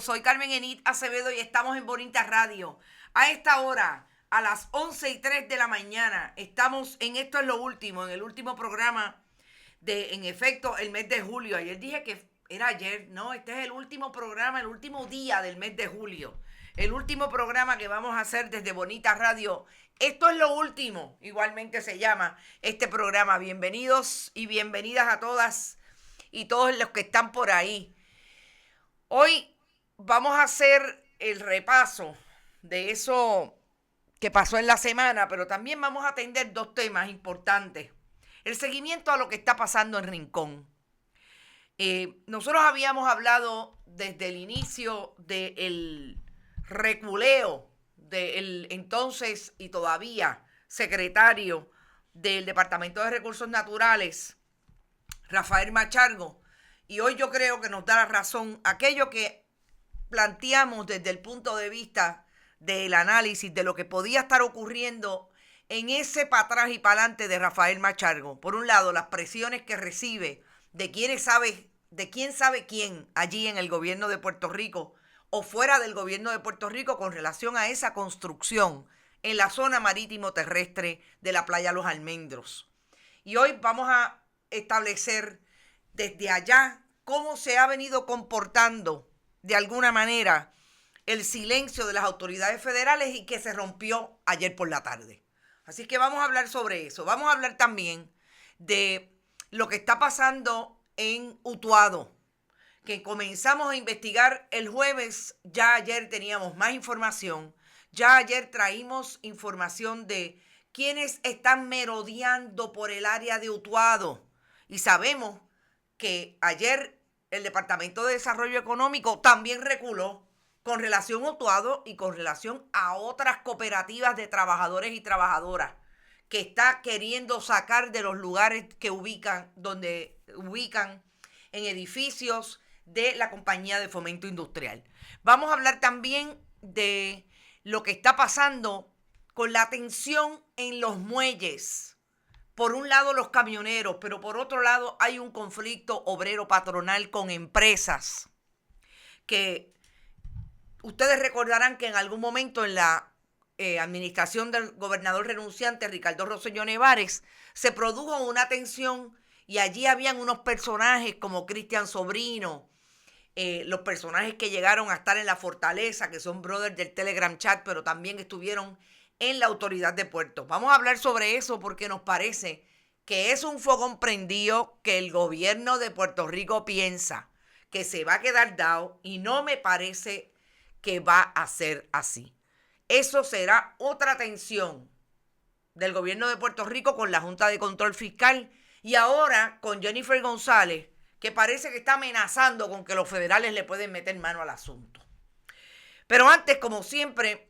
soy Carmen Enid Acevedo y estamos en Bonita Radio. A esta hora, a las 11:03 de la mañana, estamos en Esto es lo Último, en el último programa de, en efecto, el mes de julio. Ayer dije que era ayer, no, este es el último programa, el último día del mes de julio. El último programa que vamos a hacer desde Bonita Radio. Esto es lo último, igualmente se llama este programa. Bienvenidos y bienvenidas a todas y todos los que están por ahí. Hoy vamos a hacer el repaso de eso que pasó en la semana, pero también vamos a atender dos temas importantes. El seguimiento a lo que está pasando en Rincón. Nosotros habíamos hablado desde el inicio del reculeo del entonces y todavía secretario del Departamento de Recursos Naturales, Rafael Machargo, y hoy yo creo que nos da la razón aquello que planteamos desde el punto de vista del análisis de lo que podía estar ocurriendo en ese para atrás y para adelante de Rafael Machargo. Por un lado, las presiones que recibe de quién sabe quién allí en el gobierno de Puerto Rico o fuera del gobierno de Puerto Rico con relación a esa construcción en la zona marítimo terrestre de la playa Los Almendros. Y hoy vamos a establecer desde allá cómo se ha venido comportando de alguna manera el silencio de las autoridades federales y que se rompió ayer por la tarde. Así que vamos a hablar sobre eso. Vamos a hablar también de lo que está pasando en Utuado, que comenzamos a investigar el jueves. Ya ayer teníamos más información. Ya ayer traímos información de quienes están merodeando por el área de Utuado. Y sabemos que ayer el Departamento de Desarrollo Económico también reculó con relación a Utuado y con relación a otras cooperativas de trabajadores y trabajadoras que está queriendo sacar de los lugares que donde ubican en edificios de la Compañía de Fomento Industrial. Vamos a hablar también de lo que está pasando con la tensión en los muelles. Por un lado los camioneros, pero por otro lado hay un conflicto obrero patronal con empresas que ustedes recordarán que en algún momento en la administración del gobernador renunciante Ricardo Rosselló Nevares se produjo una tensión y allí habían unos personajes como Cristian Sobrino, los personajes que llegaron a estar en la fortaleza, que son brothers del Telegram Chat, pero también estuvieron en la autoridad de puertos. Vamos a hablar sobre eso porque nos parece que es un fogón prendido que el gobierno de Puerto Rico piensa que se va a quedar dado y no me parece que va a ser así. Eso será otra tensión del gobierno de Puerto Rico con la Junta de Control Fiscal y ahora con Jennifer González, que parece que está amenazando con que los federales le pueden meter mano al asunto. Pero antes, como siempre,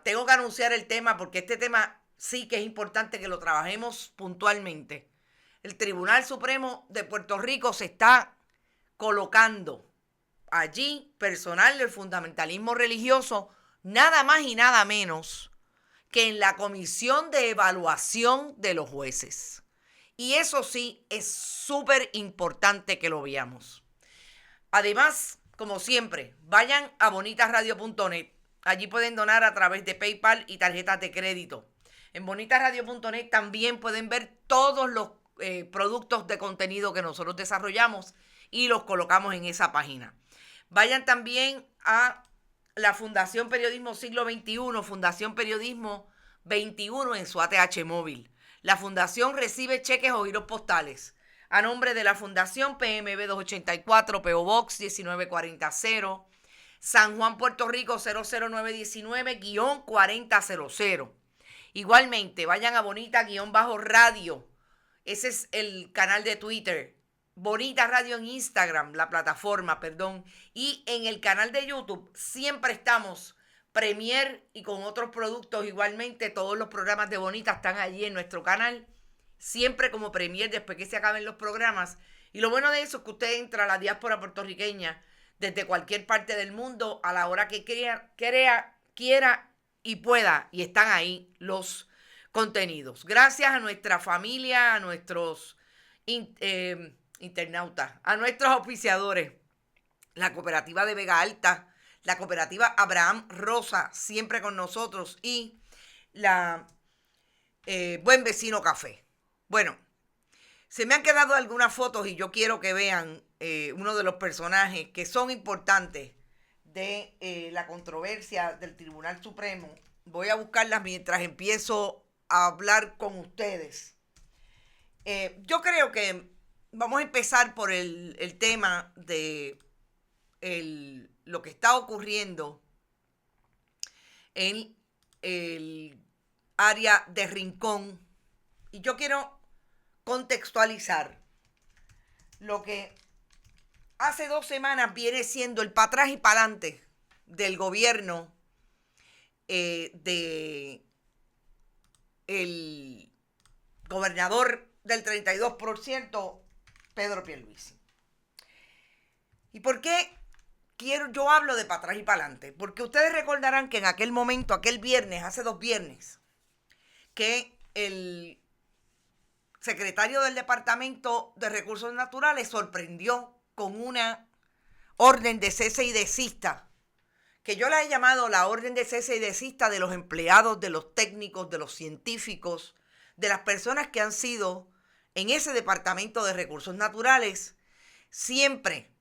tengo que anunciar el tema porque este tema sí que es importante que lo trabajemos puntualmente. El Tribunal Supremo de Puerto Rico se está colocando allí personal del fundamentalismo religioso, nada más y nada menos que en la comisión de evaluación de los jueces. Y eso sí es súper importante que lo veamos. Además, como siempre, vayan a bonitasradio.net. Allí pueden donar a través de PayPal y tarjetas de crédito. En bonitasradio.net también pueden ver todos los productos de contenido que nosotros desarrollamos y los colocamos en esa página. Vayan también a la Fundación Periodismo Siglo XXI, Fundación Periodismo 21 en su ATH móvil. La fundación recibe cheques o giros postales a nombre de la Fundación PMB 284, PO Box 19400, San Juan, Puerto Rico 00919-4000. Igualmente, vayan a Bonita-Radio. Ese es el canal de Twitter. Bonita Radio en Instagram, la plataforma, perdón. Y en el canal de YouTube siempre estamos Premier y con otros productos igualmente. Todos los programas de Bonita están allí en nuestro canal. Siempre como Premier después que se acaben los programas. Y lo bueno de eso es que usted entra a la diáspora puertorriqueña desde cualquier parte del mundo a la hora que quiera y pueda. Y están ahí los contenidos. Gracias a nuestra familia, a nuestros internautas, a nuestros auspiciadores. la cooperativa de Vega Alta, la cooperativa Abraham Rosa, siempre con nosotros, y la Buen Vecino Café. Bueno, se me han quedado algunas fotos y yo quiero que vean uno de los personajes que son importantes de la controversia del Tribunal Supremo. Voy a buscarlas mientras empiezo a hablar con ustedes. Yo creo que vamos a empezar por el tema de lo que está ocurriendo en el área de Rincón. Y yo quiero contextualizar lo que hace 2 semanas viene siendo el para atrás y para adelante del gobierno de el gobernador del 32%, Pedro Pierluisi. ¿Y por qué yo hablo de para atrás y para adelante? Porque ustedes recordarán que en aquel momento, aquel viernes, hace 2 viernes, que el secretario del Departamento de Recursos Naturales sorprendió con una orden de cese y desista, que yo la he llamado la orden de cese y desista de los empleados, de los técnicos, de los científicos, de las personas que han sido en ese Departamento de Recursos Naturales, siempre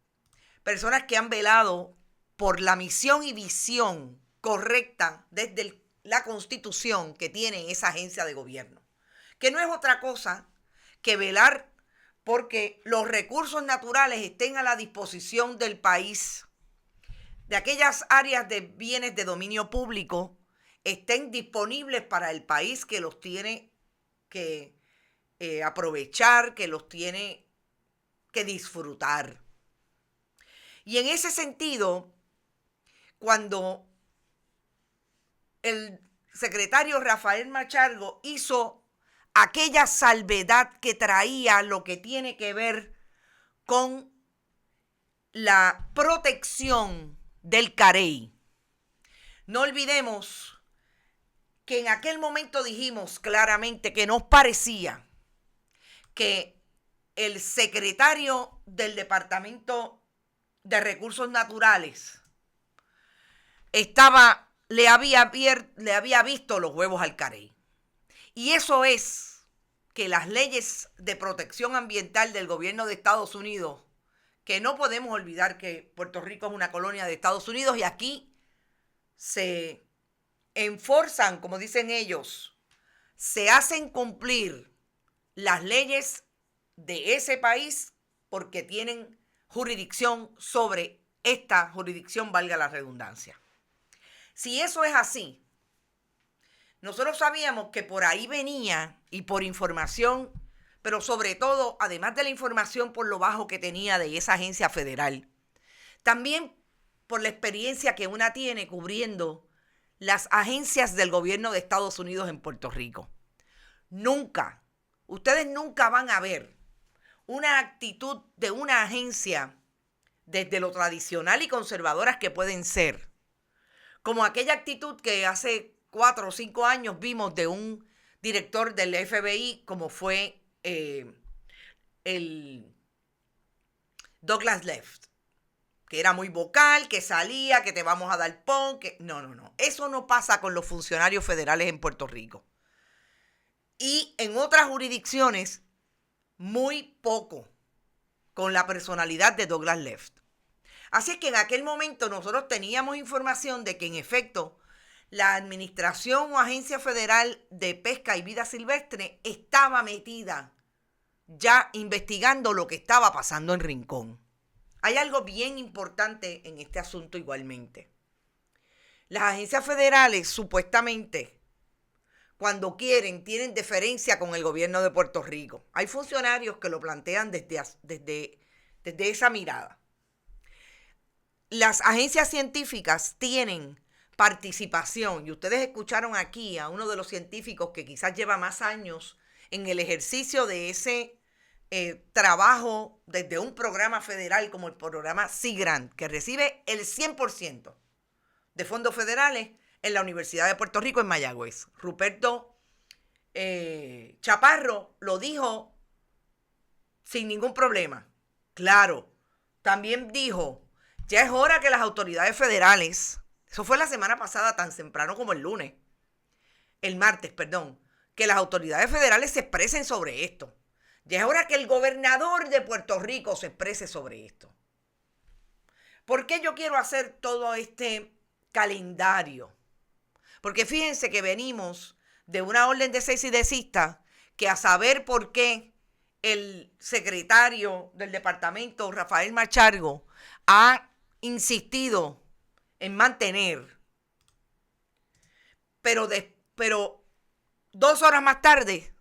personas que han velado por la misión y visión correcta desde la Constitución que tiene esa agencia de gobierno, que no es otra cosa que velar porque los recursos naturales estén a la disposición del país, de aquellas áreas de bienes de dominio público estén disponibles para el país que los tiene que aprovechar, que los tiene que disfrutar. Y en ese sentido, cuando el secretario Rafael Machargo hizo aquella salvedad que traía lo que tiene que ver con la protección del Carey. No olvidemos que en aquel momento dijimos claramente que nos parecía que el secretario del Departamento de Recursos Naturales le había visto los huevos al Carey. Y eso es que las leyes de protección ambiental del gobierno de Estados Unidos, que no podemos olvidar que Puerto Rico es una colonia de Estados Unidos y aquí se enforzan, como dicen ellos, se hacen cumplir las leyes de ese país porque tienen jurisdicción sobre esta jurisdicción, valga la redundancia. Si eso es así, nosotros sabíamos que por ahí venía y por información, pero sobre todo, además de la información por lo bajo que tenía de esa agencia federal, también por la experiencia que una tiene cubriendo las agencias del gobierno de Estados Unidos en Puerto Rico. Ustedes nunca van a ver una actitud de una agencia desde lo tradicional y conservadoras que pueden ser, como aquella actitud que hace 4 o 5 años vimos de un director del FBI como fue el Douglas Leff, que era muy vocal, que salía, que te vamos a dar pon, que no. Eso no pasa con los funcionarios federales en Puerto Rico. Y en otras jurisdicciones, muy poco, con la personalidad de Douglas Leff. Así es que en aquel momento nosotros teníamos información de que en efecto la Administración o Agencia Federal de Pesca y Vida Silvestre estaba metida ya investigando lo que estaba pasando en Rincón. Hay algo bien importante en este asunto igualmente. Las agencias federales supuestamente, cuando quieren, tienen deferencia con el gobierno de Puerto Rico. Hay funcionarios que lo plantean desde esa mirada. Las agencias científicas tienen participación, y ustedes escucharon aquí a uno de los científicos que quizás lleva más años en el ejercicio de ese trabajo desde un programa federal como el programa Sea Grant, que recibe el 100% de fondos federales en la Universidad de Puerto Rico en Mayagüez. Ruperto Chaparro lo dijo sin ningún problema. Claro, también dijo Ya es hora que las autoridades federales, eso fue la semana pasada tan temprano como el martes, perdón, que las autoridades federales se expresen sobre esto. Ya es hora que el gobernador de Puerto Rico se exprese sobre esto. ¿Por qué yo quiero hacer todo este calendario? Porque fíjense que venimos de una orden de cese y desista que a saber por qué el secretario del departamento, Rafael Machargo, ha insistido en mantener, pero 2 horas más tarde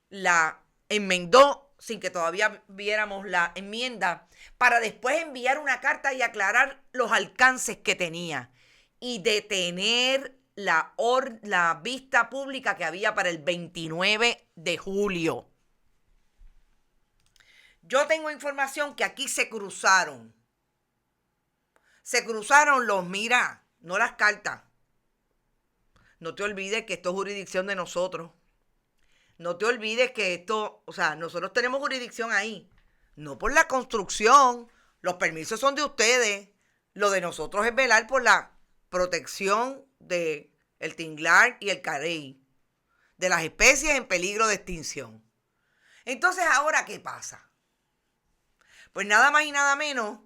la enmendó sin que todavía viéramos la enmienda, para después enviar una carta y aclarar los alcances que tenía y detener la vista pública que había para el 29 de julio. Yo tengo información que aquí se cruzaron no las cartas. No te olvides que esto es jurisdicción de nosotros. No te olvides que esto, nosotros tenemos jurisdicción ahí. No por la construcción, los permisos son de ustedes. Lo de nosotros es velar por la protección del tinglar y el carey, de las especies en peligro de extinción. Entonces, ¿ahora qué pasa? Pues nada más y nada menos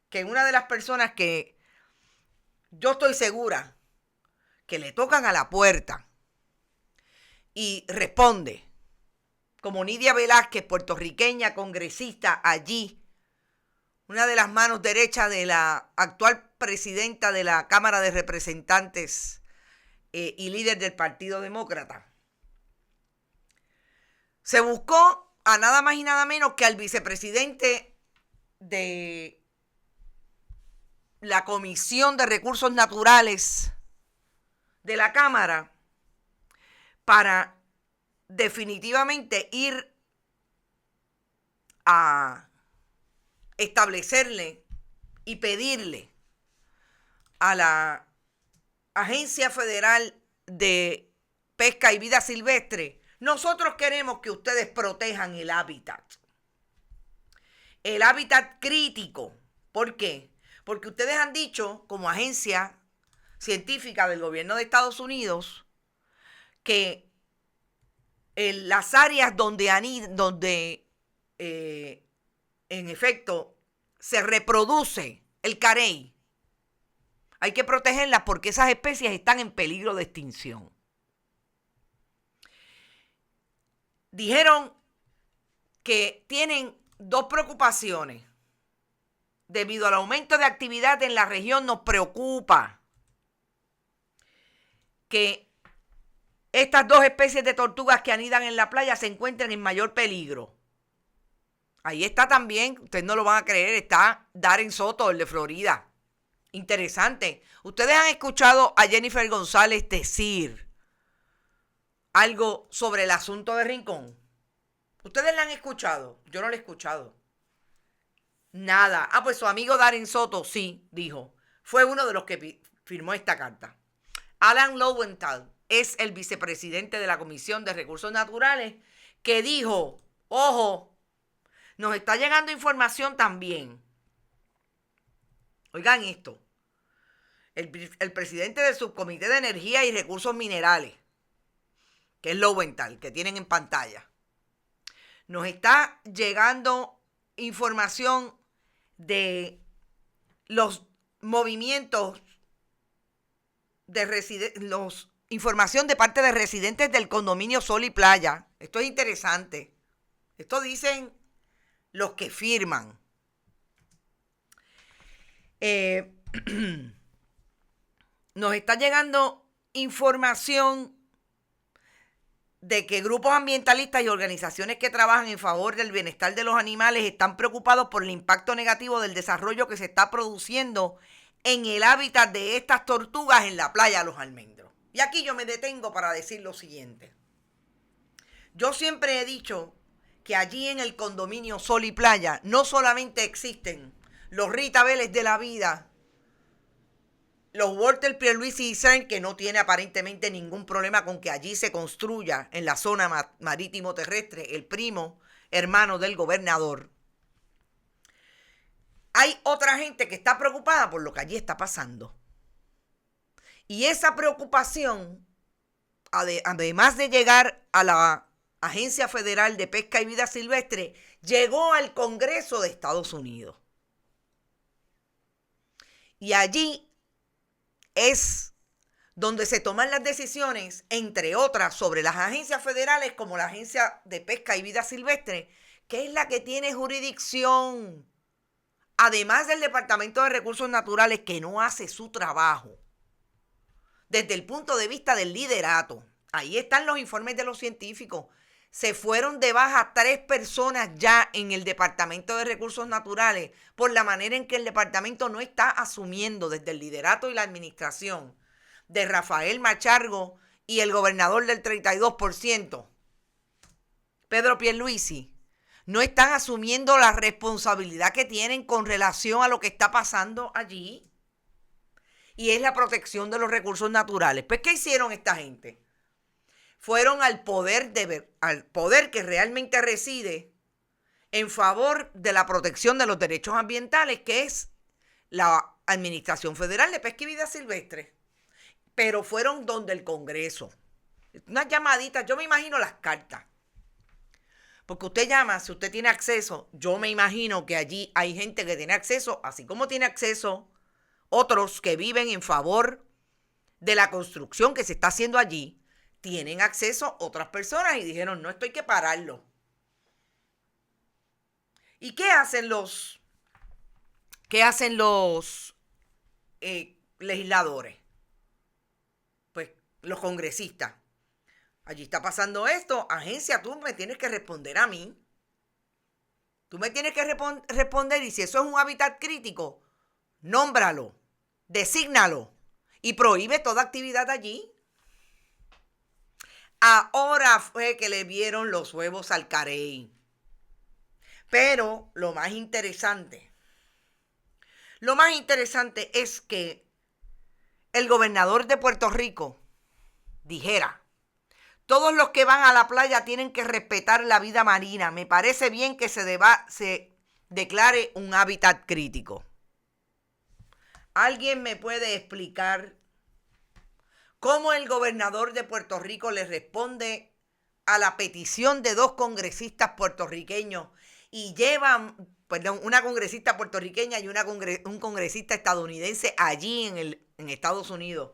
que una de las personas que yo estoy segura que le tocan a la puerta y responde, como Nidia Velázquez, puertorriqueña, congresista allí, una de las manos derechas de la actual presidenta de la Cámara de Representantes y líder del Partido Demócrata. Se buscó a nada más y nada menos que al vicepresidente de la Comisión de Recursos Naturales de la Cámara para definitivamente ir a establecerle y pedirle a la Agencia Federal de Pesca y Vida Silvestre: nosotros queremos que ustedes protejan el hábitat crítico. ¿Por qué? Porque ustedes han dicho, como agencia científica del gobierno de Estados Unidos, que las áreas donde en efecto se reproduce el carey, hay que protegerlas porque esas especies están en peligro de extinción. Dijeron que tienen 2 preocupaciones. Debido al aumento de actividad en la región, nos preocupa que estas 2 especies de tortugas que anidan en la playa se encuentren en mayor peligro. Ahí está también, ustedes no lo van a creer, está Darren Soto, el de Florida. Interesante. Ustedes han escuchado a Jennifer González decir algo sobre el asunto de Rincón. ¿Ustedes la han escuchado? Yo no la he escuchado. Nada. Pues su amigo Darren Soto sí dijo. Fue uno de los que firmó esta carta. Alan Lowenthal es el vicepresidente de la Comisión de Recursos Naturales, que dijo: ojo, nos está llegando información también. Oigan esto. El presidente del Subcomité de Energía y Recursos Minerales, que es Lowenthal, que tienen en pantalla, nos está llegando información de los movimientos información de parte de residentes del condominio Sol y Playa. Esto es interesante. Esto dicen los que firman. Nos está llegando información de que grupos ambientalistas y organizaciones que trabajan en favor del bienestar de los animales están preocupados por el impacto negativo del desarrollo que se está produciendo en el hábitat de estas tortugas en la playa Los Almendros. Y aquí yo me detengo para decir lo siguiente. Yo siempre he dicho que allí en el condominio Sol y Playa no solamente existen los Rita Vélez de la vida, los Walter Pierluisi y CERN, que no tiene aparentemente ningún problema con que allí se construya en la zona marítimo terrestre el primo hermano del gobernador. hay otra gente que está preocupada por lo que allí está pasando. Y esa preocupación, además de llegar a la Agencia Federal de Pesca y Vida Silvestre, llegó al Congreso de Estados Unidos. Y allí es donde se toman las decisiones, entre otras, sobre las agencias federales como la Agencia de Pesca y Vida Silvestre, que es la que tiene jurisdicción, además del Departamento de Recursos Naturales, que no hace su trabajo desde el punto de vista del liderato. Ahí están los informes de los científicos. Se fueron de baja 3 personas ya en el Departamento de Recursos Naturales por la manera en que el departamento no está asumiendo desde el liderato y la administración de Rafael Machargo y el gobernador del 32%, Pedro Pierluisi, no están asumiendo la responsabilidad que tienen con relación a lo que está pasando allí. Y es la protección de los recursos naturales. Pues, ¿qué hicieron esta gente? Fueron al poder que realmente reside en favor de la protección de los derechos ambientales, que es la Administración Federal de Pesca y Vida Silvestre. Pero fueron donde el Congreso. Unas llamaditas, yo me imagino las cartas. Porque usted llama, si usted tiene acceso, yo me imagino que allí hay gente que tiene acceso, así como tiene acceso otros que viven en favor de la construcción que se está haciendo allí, tienen acceso otras personas y dijeron, no, esto hay que pararlo. ¿Y qué hacen los legisladores? Pues los congresistas. Allí está pasando esto, agencia, tú me tienes que responder a mí. Tú me tienes que responder y si eso es un hábitat crítico, nómbralo, desígnalo y prohíbe toda actividad allí. Ahora fue que le vieron los huevos al carey. Pero lo más interesante es que el gobernador de Puerto Rico dijera, todos los que van a la playa tienen que respetar la vida marina. Me parece bien que se declare un hábitat crítico. ¿Alguien me puede explicar cómo el gobernador de Puerto Rico le responde a la petición de 2 congresistas puertorriqueños y llevan, una congresista puertorriqueña y un congresista estadounidense allí en Estados Unidos?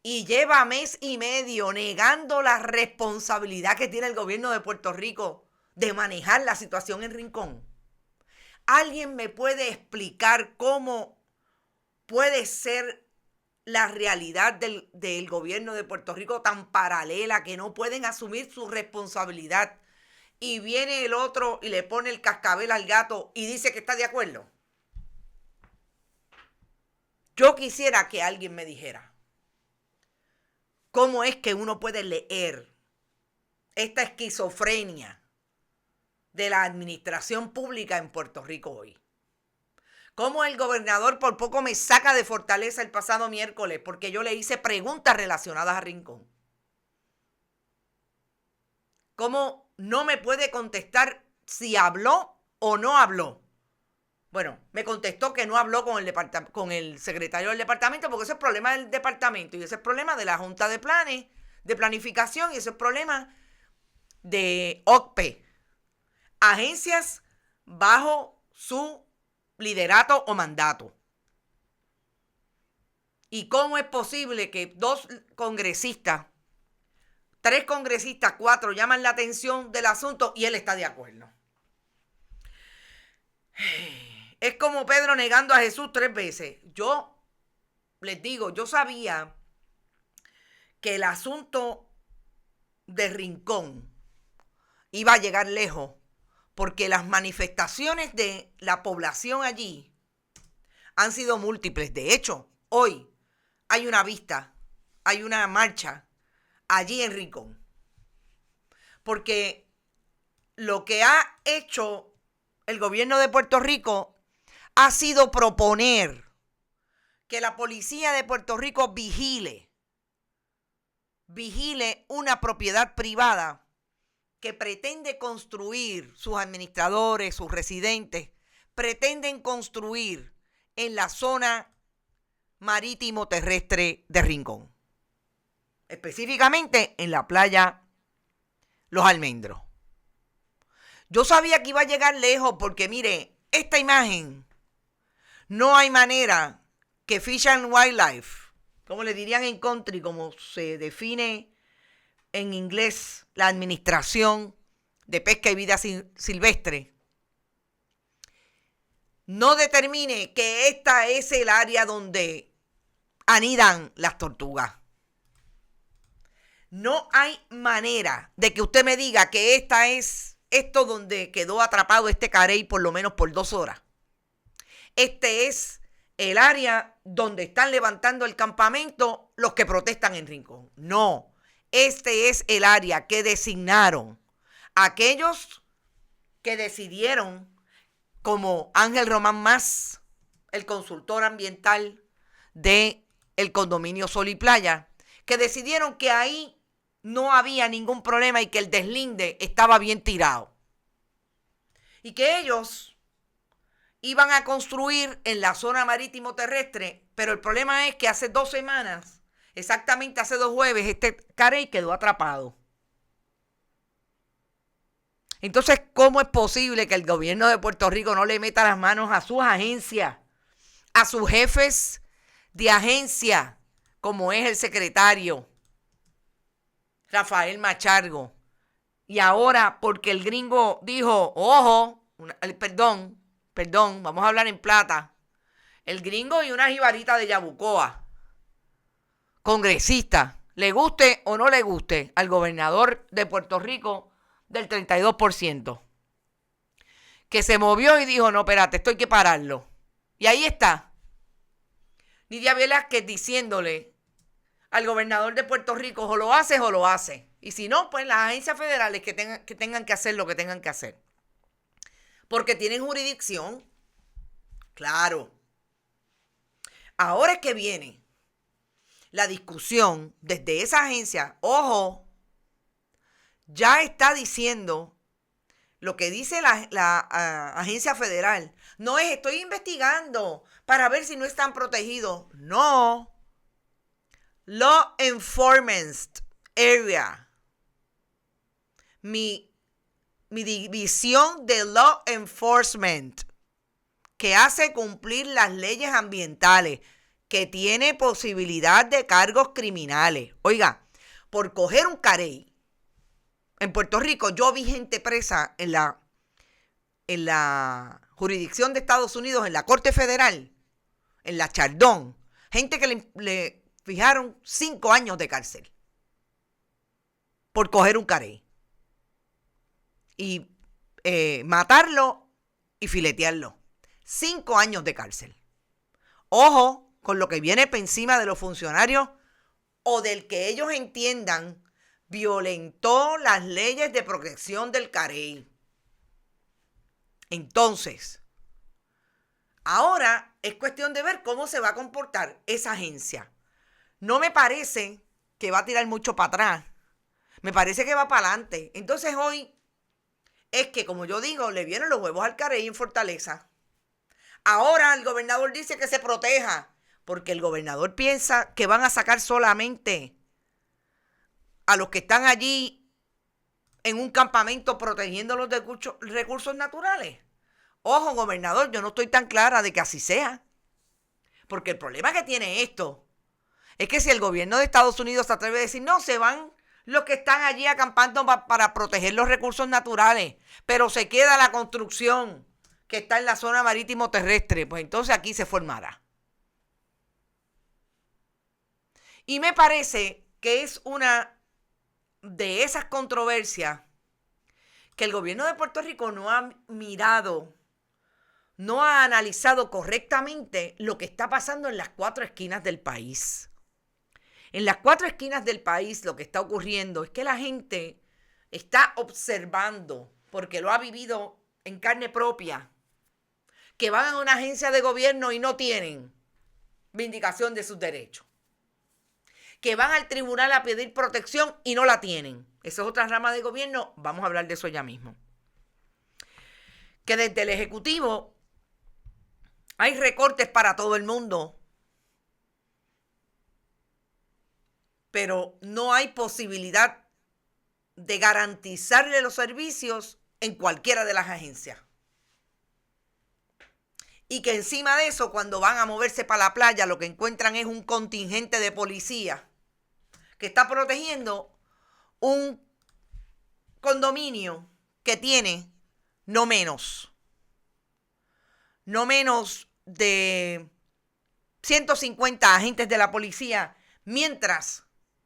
Y lleva mes y medio negando la responsabilidad que tiene el gobierno de Puerto Rico de manejar la situación en Rincón. ¿Alguien me puede explicar cómo puede ser la realidad del gobierno de Puerto Rico tan paralela que no pueden asumir su responsabilidad? Y viene el otro y le pone el cascabel al gato y dice que está de acuerdo. Yo quisiera que alguien me dijera cómo es que uno puede leer esta esquizofrenia de la administración pública en Puerto Rico hoy. Cómo el gobernador por poco me saca de Fortaleza el pasado miércoles porque yo le hice preguntas relacionadas a Rincón. Cómo no me puede contestar si habló o no habló. Bueno, me contestó que no habló con el secretario del departamento porque ese es problema del departamento y ese es problema de la Junta de Planes, de Planificación y ese es problema de OCPE. Agencias bajo su liderato o mandato. ¿Y cómo es posible que 2 congresistas, 3 congresistas, 4 llaman la atención del asunto y él está de acuerdo? Es como Pedro negando a Jesús 3 veces. Yo les digo, yo sabía que el asunto de Rincón iba a llegar lejos porque las manifestaciones de la población allí han sido múltiples. De hecho, hoy hay una vista, hay una marcha allí en Rincón. Porque lo que ha hecho el gobierno de Puerto Rico ha sido proponer que la policía de Puerto Rico vigile una propiedad privada que pretende construir sus administradores, sus residentes, pretenden construir en la zona marítimo terrestre de Rincón, específicamente en la playa Los Almendros. Yo sabía que iba a llegar lejos porque mire, esta imagen, no hay manera que Fish and Wildlife, como le dirían en country, como se define en inglés la Administración de Pesca y Vida Silvestre, no determine que esta es el área donde anidan las tortugas. No hay manera de que usted me diga que esta es esto donde quedó atrapado este carey por lo menos por 2 horas. Este es el área donde están levantando el campamento los que protestan en Rincón. No, este es el área que designaron aquellos que decidieron, como Ángel Román Mas, el consultor ambiental del condominio Sol y Playa, que decidieron que ahí no había ningún problema y que el deslinde estaba bien tirado. Y que ellos iban a construir en la zona marítimo terrestre, pero el problema es que hace 2 semanas, exactamente hace 2 jueves, este carey quedó atrapado. Entonces, ¿cómo es posible que el gobierno de Puerto Rico no le meta las manos a sus agencias, a sus jefes de agencia, como es el secretario Rafael Machargo? Y ahora, porque el gringo dijo, ojo, perdón, vamos a hablar en plata, el gringo y una jibarita de Yabucoa, congresista, le guste o no le guste al gobernador de Puerto Rico del 32%, que se movió y dijo, no, espérate, esto hay que pararlo. Y ahí está Nidia Velázquez diciéndole al gobernador de Puerto Rico, o lo haces o lo haces. Y si no, pues las agencias federales que tengan que hacer lo que tengan que hacer. Porque tienen jurisdicción. Claro. Ahora es que viene la discusión desde esa agencia. Ojo, ya está diciendo lo que dice la agencia federal. No es, estoy investigando para ver si no están protegidos. No. Law Enforcement Area. Mi división de Law Enforcement, que hace cumplir las leyes ambientales, que tiene posibilidad de cargos criminales. Oiga, por coger un carey, en Puerto Rico yo vi gente presa en la jurisdicción de Estados Unidos, en la Corte Federal, en la Chardón, gente que le fijaron 5 años de cárcel por coger un carey y matarlo y filetearlo. 5 años de cárcel. Ojo con lo que viene por encima de los funcionarios o del que ellos entiendan violentó las leyes de protección del carey. Entonces, ahora es cuestión de ver cómo se va a comportar esa agencia. No me parece que va a tirar mucho para atrás. Me parece que va para adelante. Entonces hoy es que, como yo digo, le vienen los huevos al carey en Fortaleza. Ahora el gobernador dice que se proteja, porque el gobernador piensa que van a sacar solamente a los que están allí en un campamento protegiendo los recursos naturales. Ojo, gobernador, yo no estoy tan clara de que así sea. Porque el problema que tiene esto es que si el gobierno de Estados Unidos se atreve a decir, no, se van los que están allí acampando para proteger los recursos naturales, pero se queda la construcción que está en la zona marítimo terrestre, pues entonces aquí se formará. Y me parece que es una de esas controversias que el gobierno de Puerto Rico no ha mirado, no ha analizado correctamente lo que está pasando en las 4 esquinas del país. En las 4 esquinas del país lo que está ocurriendo es que la gente está observando, porque lo ha vivido en carne propia, que van a una agencia de gobierno y no tienen vindicación de sus derechos. Que van al tribunal a pedir protección y no la tienen. Esa es otra rama de gobierno, vamos a hablar de eso ya mismo. Que desde el Ejecutivo Hay recortes para todo el mundo, pero no hay posibilidad de garantizarle los servicios en cualquiera de las agencias. Y que encima de eso, cuando van a moverse para la playa, lo que encuentran es un contingente de policía que está protegiendo un condominio que tiene no menos de 150 agentes de la policía, mientras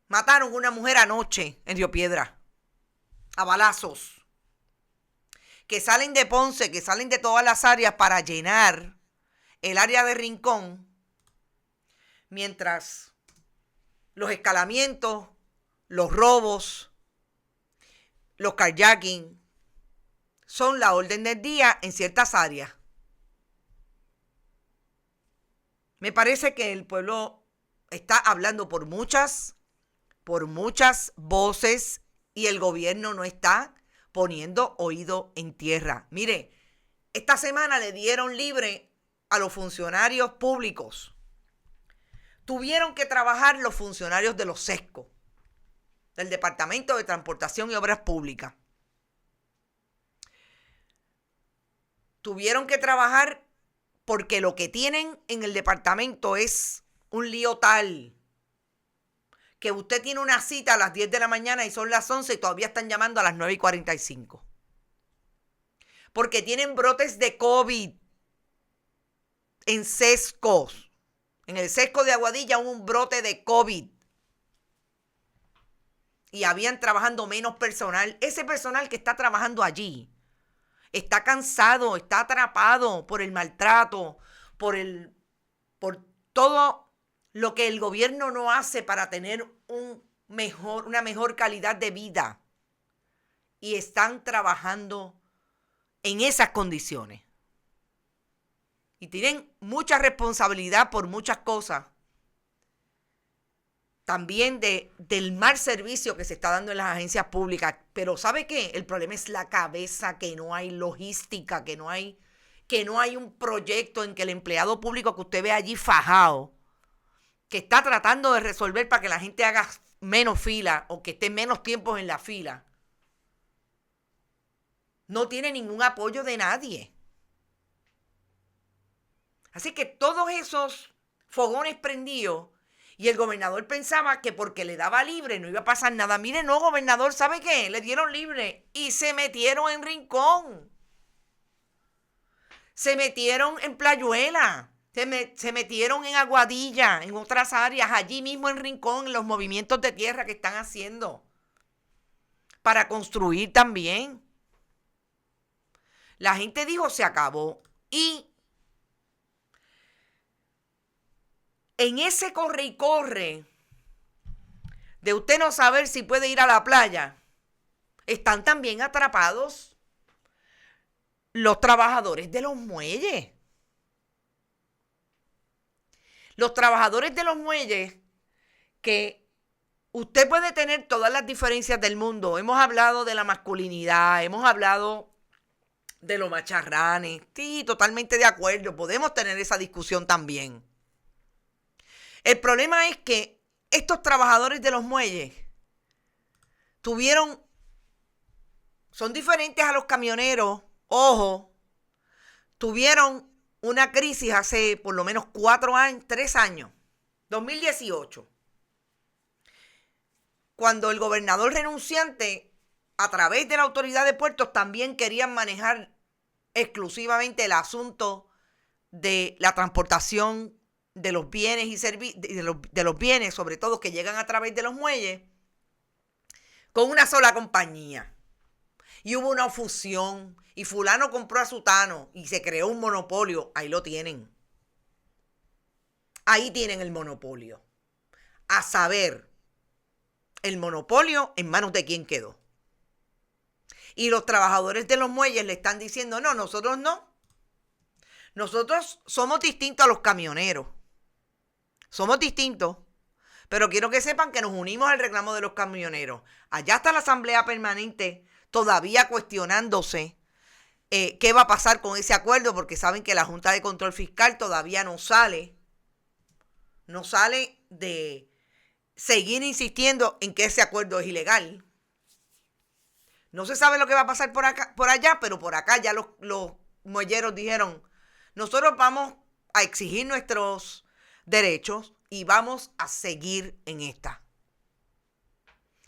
mataron a una mujer anoche en Río Piedra, a balazos, que salen de Ponce, que salen de todas las áreas para llenar el área de Rincón, mientras los escalamientos, los robos, los carjacking son la orden del día en ciertas áreas. Me parece que el pueblo está hablando por muchas voces y el gobierno no está poniendo oído en tierra. Mire, esta semana le dieron libre a los funcionarios públicos. Tuvieron que trabajar los funcionarios de los SESCO, del Departamento de Transportación y Obras Públicas. Tuvieron que trabajar porque lo que tienen en el departamento es un lío tal que usted tiene una cita a las 10 de la mañana y son las 11 y todavía están llamando a las 9:45. Porque tienen brotes de COVID en sescos. En el sesco de Aguadilla hubo un brote de COVID. Y habían trabajando menos personal. Ese personal que está trabajando allí está cansado, está atrapado por el maltrato, por todo lo que el gobierno no hace para tener una mejor calidad de vida. Y están trabajando en esas condiciones. Y tienen mucha responsabilidad por muchas cosas. También del mal servicio que se está dando en las agencias públicas. Pero ¿sabe qué? El problema es la cabeza, que no hay logística, que no hay un proyecto en que el empleado público que usted ve allí fajado, que está tratando de resolver para que la gente haga menos fila o que esté menos tiempo en la fila, no tiene ningún apoyo de nadie. Así que todos esos fogones prendidos, y el gobernador pensaba que porque le daba libre no iba a pasar nada. Mire, no, gobernador, ¿sabe qué? Le dieron libre y se metieron en Rincón. Se metieron en Playuela. Se metieron en Aguadilla, en otras áreas, allí mismo en Rincón, en los movimientos de tierra que están haciendo para construir también. La gente dijo, se acabó. Y en ese corre y corre de usted no saber si puede ir a la playa, están también atrapados los trabajadores de los muelles. Los trabajadores de los muelles, que usted puede tener todas las diferencias del mundo. Hemos hablado de la masculinidad, hemos hablado de los macharranes. Sí, totalmente de acuerdo. Podemos tener esa discusión también. El problema es que estos trabajadores de los muelles son diferentes a los camioneros, ojo, tuvieron una crisis hace por lo menos 3 años, 2018, cuando el gobernador renunciante, a través de la autoridad de puertos, también querían manejar exclusivamente el asunto de la transportación de los bienes y de los bienes, sobre todo que llegan a través de los muelles, con una sola compañía. Y hubo una fusión y fulano compró a sutano y se creó un monopolio. Ahí lo tienen. Ahí tienen el monopolio. A saber, el monopolio en manos de quién quedó. Y los trabajadores de los muelles le están diciendo, no, nosotros no. Nosotros somos distintos a los camioneros. Somos distintos. Pero quiero que sepan que nos unimos al reclamo de los camioneros. Allá está la Asamblea Permanente todavía cuestionándose qué va a pasar con ese acuerdo, porque saben que la Junta de Control Fiscal todavía no sale de seguir insistiendo en que ese acuerdo es ilegal. No se sabe lo que va a pasar por acá, por allá, pero por acá ya los muelleros dijeron, nosotros vamos a exigir nuestros derechos y vamos a seguir en esta.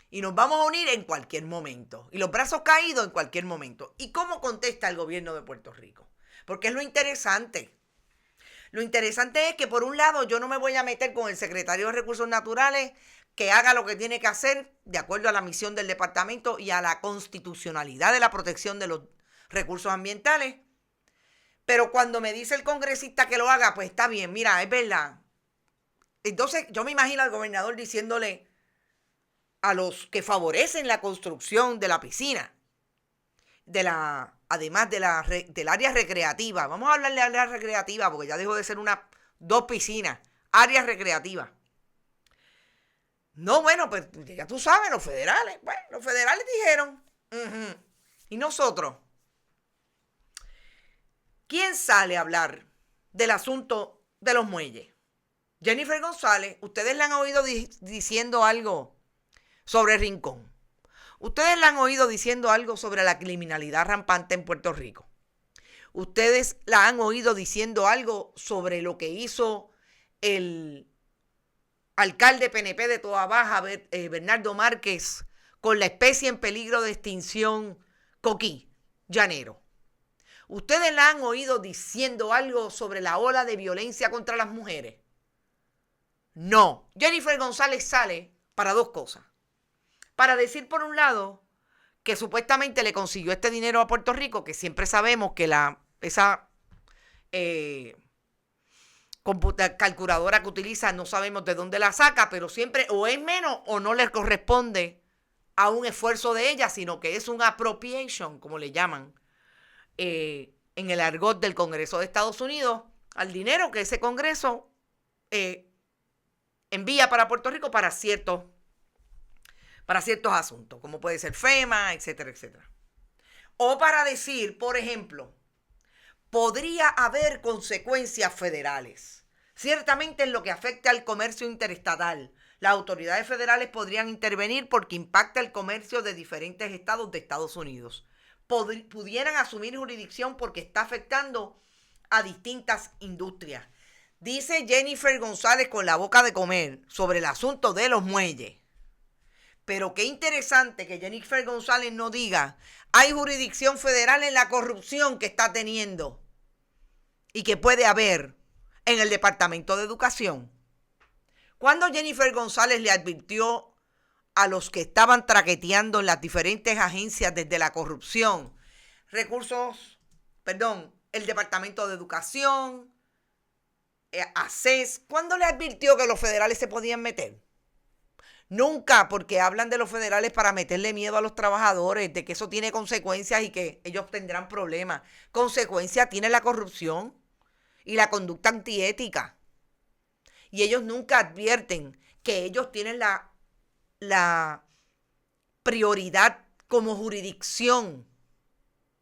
Y nos vamos a unir en cualquier momento. Y los brazos caídos en cualquier momento. ¿Y cómo contesta el gobierno de Puerto Rico? Porque es lo interesante. Lo interesante es que por un lado yo no me voy a meter con el secretario de Recursos Naturales que haga lo que tiene que hacer de acuerdo a la misión del departamento y a la constitucionalidad de la protección de los recursos ambientales. Pero cuando me dice el congresista que lo haga, pues está bien, mira, es verdad. Entonces yo me imagino al gobernador diciéndole a los que favorecen la construcción de la piscina, además del área recreativa. Vamos a hablar de área recreativa porque ya dejó de ser dos piscinas, áreas recreativas. No, bueno, pues ya tú sabes, los federales. Bueno, los federales dijeron. ¿Y nosotros? ¿Quién sale a hablar del asunto de los muelles? Jennifer González. Ustedes le han oído diciendo algo sobre Rincón. Ustedes la han oído diciendo algo sobre la criminalidad rampante en Puerto Rico. Ustedes la han oído diciendo algo sobre lo que hizo el alcalde PNP de Toa Baja, Bernardo Márquez, con la especie en peligro de extinción coquí llanero. Ustedes la han oído diciendo algo sobre la ola de violencia contra las mujeres. No. Jennifer González sale para dos cosas. Para decir, por un lado, que supuestamente le consiguió este dinero a Puerto Rico, que siempre sabemos que esa calculadora que utiliza no sabemos de dónde la saca, pero siempre o es menos o no le corresponde a un esfuerzo de ella, sino que es un appropriation, como le llaman en el argot del Congreso de Estados Unidos, al dinero que ese Congreso envía para Puerto Rico para ciertos asuntos, como puede ser FEMA, etcétera, etcétera. O para decir, por ejemplo, podría haber consecuencias federales. Ciertamente en lo que afecta al comercio interestatal, las autoridades federales podrían intervenir porque impacta el comercio de diferentes estados de Estados Unidos. Pudieran asumir jurisdicción porque está afectando a distintas industrias. Dice Jennifer González con la boca de comer sobre el asunto de los muelles. Pero qué interesante que Jennifer González no diga, hay jurisdicción federal en la corrupción que está teniendo y que puede haber en el Departamento de Educación. Cuando Jennifer González le advirtió a los que estaban traqueteando en las diferentes agencias desde la corrupción, el Departamento de Educación, ACES, ¿cuándo le advirtió que los federales se podían meter? Nunca, porque hablan de los federales para meterle miedo a los trabajadores, de que eso tiene consecuencias y que ellos tendrán problemas. Consecuencia tiene la corrupción y la conducta antiética. Y ellos nunca advierten que ellos tienen la prioridad como jurisdicción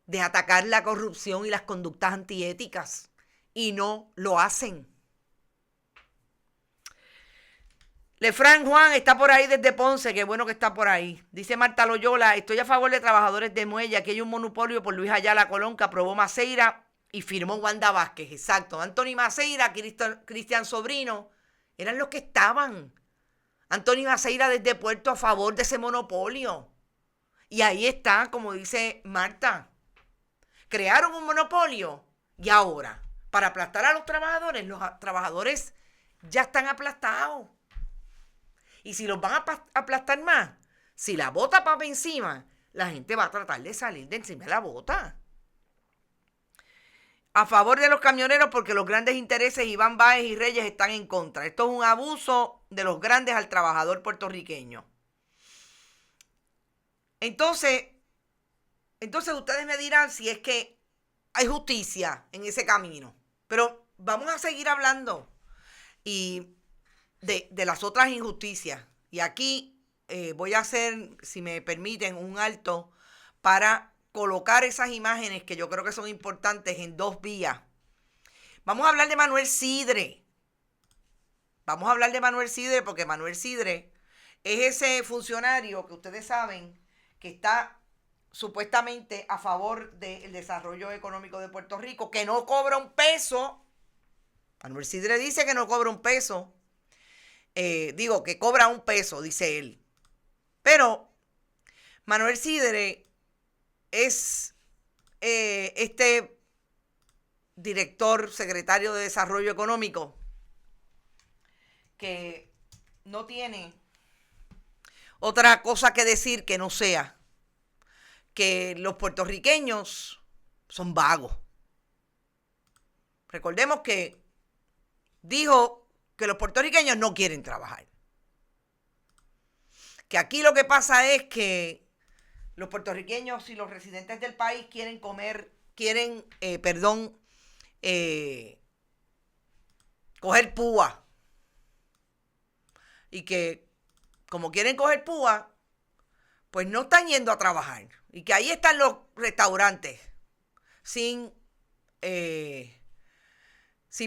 de atacar la corrupción y las conductas antiéticas. Y no lo hacen. Lefran Juan está por ahí desde Ponce, qué bueno que está por ahí. Dice Marta Loyola, estoy a favor de trabajadores de muelle, aquí hay un monopolio por Luis Ayala Colón que aprobó Maceira y firmó Wanda Vázquez, exacto. Anthony Maceira, Cristian Sobrino, eran los que estaban. Anthony Maceira desde Puerto a favor de ese monopolio. Y ahí está, como dice Marta, crearon un monopolio y ahora, para aplastar a los trabajadores ya están aplastados. Y si los van a aplastar más, si la bota para encima, la gente va a tratar de salir de encima de la bota. A favor de los camioneros porque los grandes intereses, Iván Báez y Reyes, están en contra. Esto es un abuso de los grandes al trabajador puertorriqueño. Entonces ustedes me dirán si es que hay justicia en ese camino. Pero vamos a seguir hablando y de las otras injusticias. Y aquí voy a hacer, si me permiten, un alto para colocar esas imágenes que yo creo que son importantes en dos vías. Vamos a hablar de Manuel Sidre. Vamos a hablar de Manuel Sidre porque Manuel Sidre es ese funcionario que ustedes saben que está supuestamente a favor del desarrollo económico de Puerto Rico, que no cobra un peso. Manuel Sidre dice que no cobra un peso. Que cobra un peso, dice él. Pero Manuel Sidre es este director, secretario de Desarrollo Económico, que no tiene otra cosa que decir que no sea que los puertorriqueños son vagos. Recordemos que dijo que los puertorriqueños no quieren trabajar. Que aquí lo que pasa es que los puertorriqueños y los residentes del país quieren coger púa. Y que como quieren coger púa, pues no están yendo a trabajar. Y que ahí están los restaurantes sin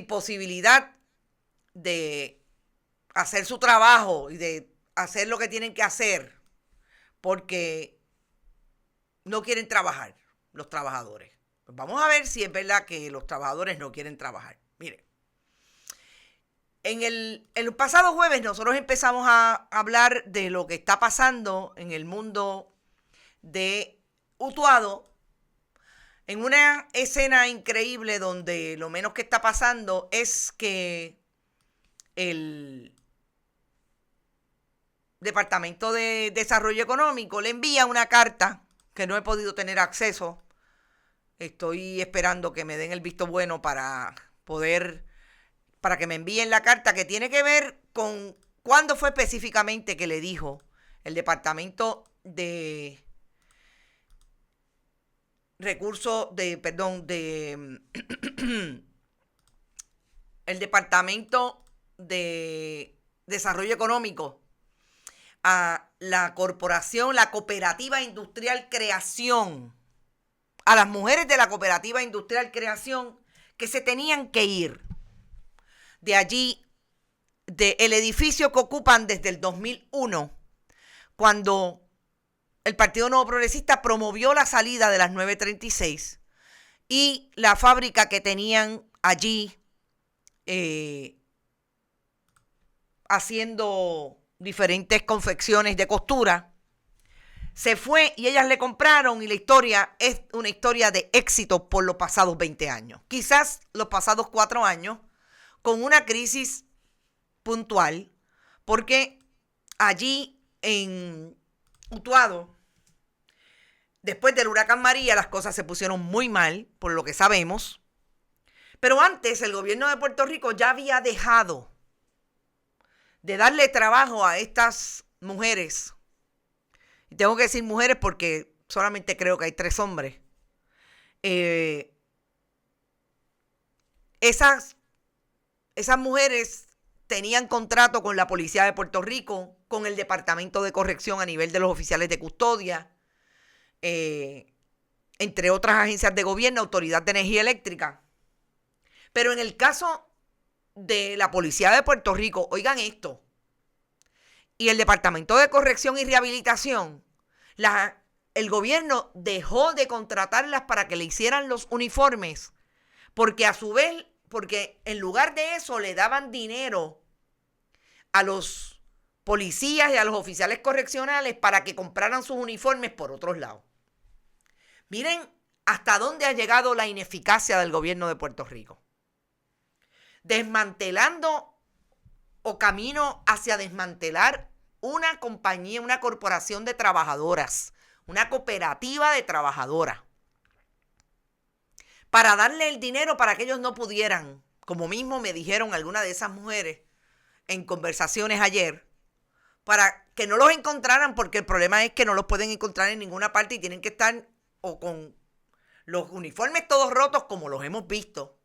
posibilidad de hacer su trabajo y de hacer lo que tienen que hacer porque no quieren trabajar los trabajadores. Pues vamos a ver si es verdad que los trabajadores no quieren trabajar. Mire, en el pasado jueves nosotros empezamos a hablar de lo que está pasando en el mundo de Utuado, en una escena increíble donde lo menos que está pasando es que el Departamento de Desarrollo Económico le envía una carta que no he podido tener acceso. Estoy esperando que me den el visto bueno para que me envíen la carta que tiene que ver con cuándo fue específicamente que le dijo el Departamento de el Departamento de Desarrollo Económico a la corporación, la Cooperativa Industrial Creación, a las mujeres de la Cooperativa Industrial Creación que se tenían que ir de allí, del edificio que ocupan desde el 2001, cuando el Partido Nuevo Progresista promovió la salida de las 936 y la fábrica que tenían allí haciendo diferentes confecciones de costura, se fue y ellas le compraron y la historia es una historia de éxito por los pasados 20 años. Quizás los pasados 4 años con una crisis puntual, porque allí en Utuado, después del huracán María, las cosas se pusieron muy mal, por lo que sabemos. Pero antes el gobierno de Puerto Rico ya había dejado de darle trabajo a estas mujeres. Y tengo que decir mujeres porque solamente creo que hay 3 hombres. Esas mujeres tenían contrato con la Policía de Puerto Rico, con el Departamento de Corrección a nivel de los oficiales de custodia, entre otras agencias de gobierno, Autoridad de Energía Eléctrica. Pero en el caso de la Policía de Puerto Rico, oigan esto, y el Departamento de Corrección y Rehabilitación, el gobierno dejó de contratarlas para que le hicieran los uniformes, porque a su vez, porque en lugar de eso le daban dinero a los policías y a los oficiales correccionales para que compraran sus uniformes por otros lados. Miren hasta dónde ha llegado la ineficacia del gobierno de Puerto Rico. Desmantelando o camino hacia desmantelar una compañía, una corporación de trabajadoras, una cooperativa de trabajadoras, para darle el dinero para que ellos no pudieran, como mismo me dijeron algunas de esas mujeres en conversaciones ayer, para que no los encontraran, porque el problema es que no los pueden encontrar en ninguna parte y tienen que estar o con los uniformes todos rotos como los hemos visto,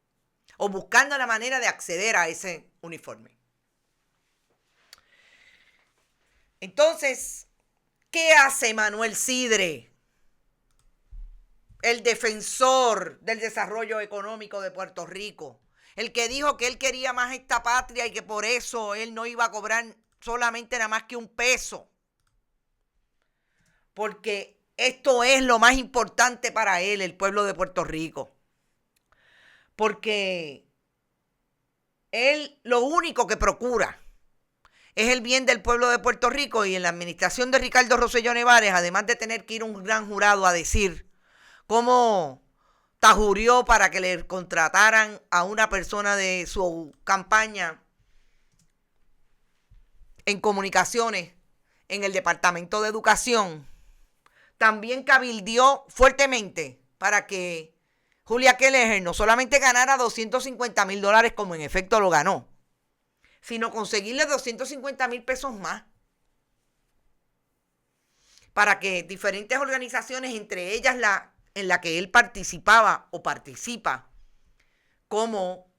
o buscando la manera de acceder a ese uniforme. Entonces, ¿qué hace Manuel Sidre? el defensor del desarrollo económico de Puerto Rico, el que dijo que él quería más esta patria y que por eso él no iba a cobrar solamente nada más que un peso, porque esto es lo más importante para él, el pueblo de Puerto Rico, porque él lo único que procura es el bien del pueblo de Puerto Rico, y en la administración de Ricardo Rosselló Nevares, además de tener que ir un gran jurado a decir cómo tajurió para que le contrataran a una persona de su campaña en comunicaciones en el Departamento de Educación, también cabildió fuertemente para que Julia Keller no solamente ganara $250,000, como en efecto lo ganó, sino conseguirle 250,000 pesos más para que diferentes organizaciones, entre ellas en la que él participaba o participa como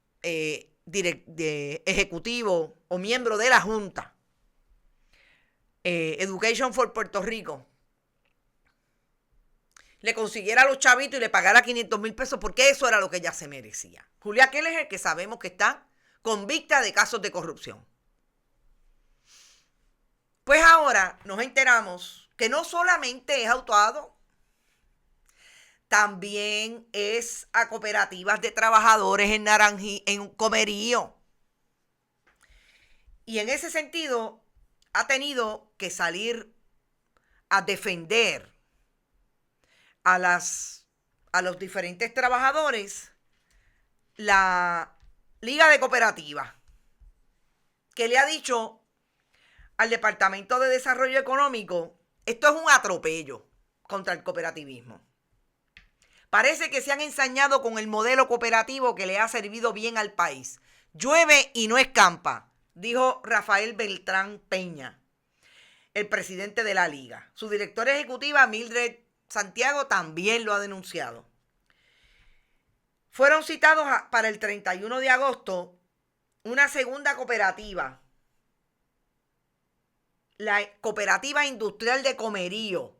ejecutivo o miembro de la Junta, Education for Puerto Rico, le consiguiera a los chavitos y le pagara 500,000 pesos, porque eso era lo que ella se merecía. Julia Keller, que sabemos que está convicta de casos de corrupción. Pues ahora nos enteramos que no solamente es autuado, también es a cooperativas de trabajadores en Naranjí, en Comerío. Y en ese sentido ha tenido que salir a defender a los diferentes trabajadores la Liga de Cooperativas, que le ha dicho al Departamento de Desarrollo Económico, esto es un atropello contra el cooperativismo. Parece que se han ensañado con el modelo cooperativo que le ha servido bien al país. Llueve y no escampa, dijo Rafael Beltrán Peña, el presidente de la Liga. Su directora ejecutiva, Mildred Santiago, también lo ha denunciado. Fueron citados para el 31 de agosto una segunda cooperativa, la Cooperativa Industrial de Comerío,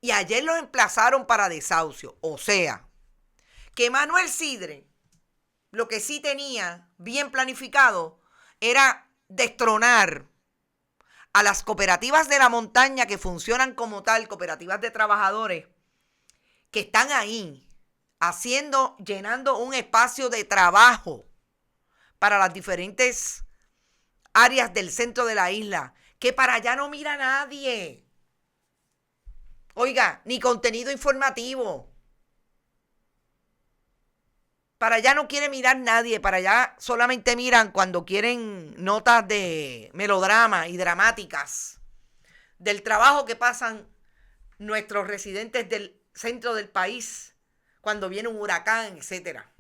y ayer los emplazaron para desahucio. O sea, que Manuel Sidre lo que sí tenía bien planificado era destronar a las cooperativas de la montaña que funcionan como tal, cooperativas de trabajadores, que están ahí llenando un espacio de trabajo para las diferentes áreas del centro de la isla, que para allá no mira nadie. Oiga, ni contenido informativo. Para allá no quiere mirar nadie, para allá solamente miran cuando quieren notas de melodrama y dramáticas del trabajo que pasan nuestros residentes del centro del país cuando viene un huracán, etcétera.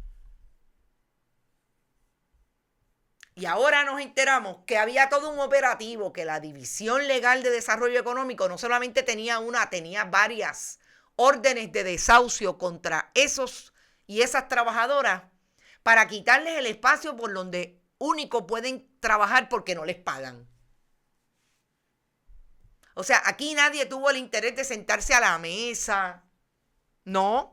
Y ahora nos enteramos que había todo un operativo, que la División Legal de Desarrollo Económico no solamente tenía una, tenía varias órdenes de desahucio contra esos y esas trabajadoras para quitarles el espacio por donde único pueden trabajar porque no les pagan. O sea, aquí nadie tuvo el interés de sentarse a la mesa. No,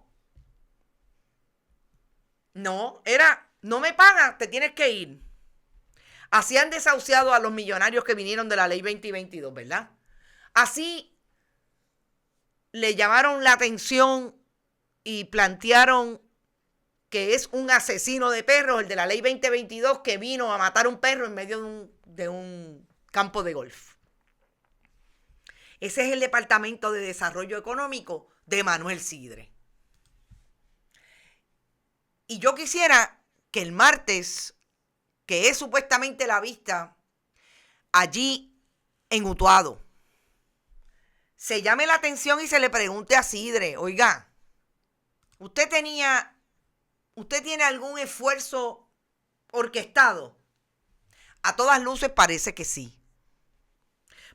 era, no me pagas, te tienes que ir. Así han desahuciado a los millonarios que vinieron de la ley 2022, ¿verdad? Así le llamaron la atención y plantearon que es un asesino de perros, el de la ley 2022, que vino a matar un perro en medio de un campo de golf. Ese es el Departamento de Desarrollo Económico de Manuel Sidre. Y yo quisiera que el martes, que es supuestamente la vista allí en Utuado, se llame la atención y se le pregunte a Sidre, oiga, ¿usted tiene algún esfuerzo orquestado? A todas luces parece que sí.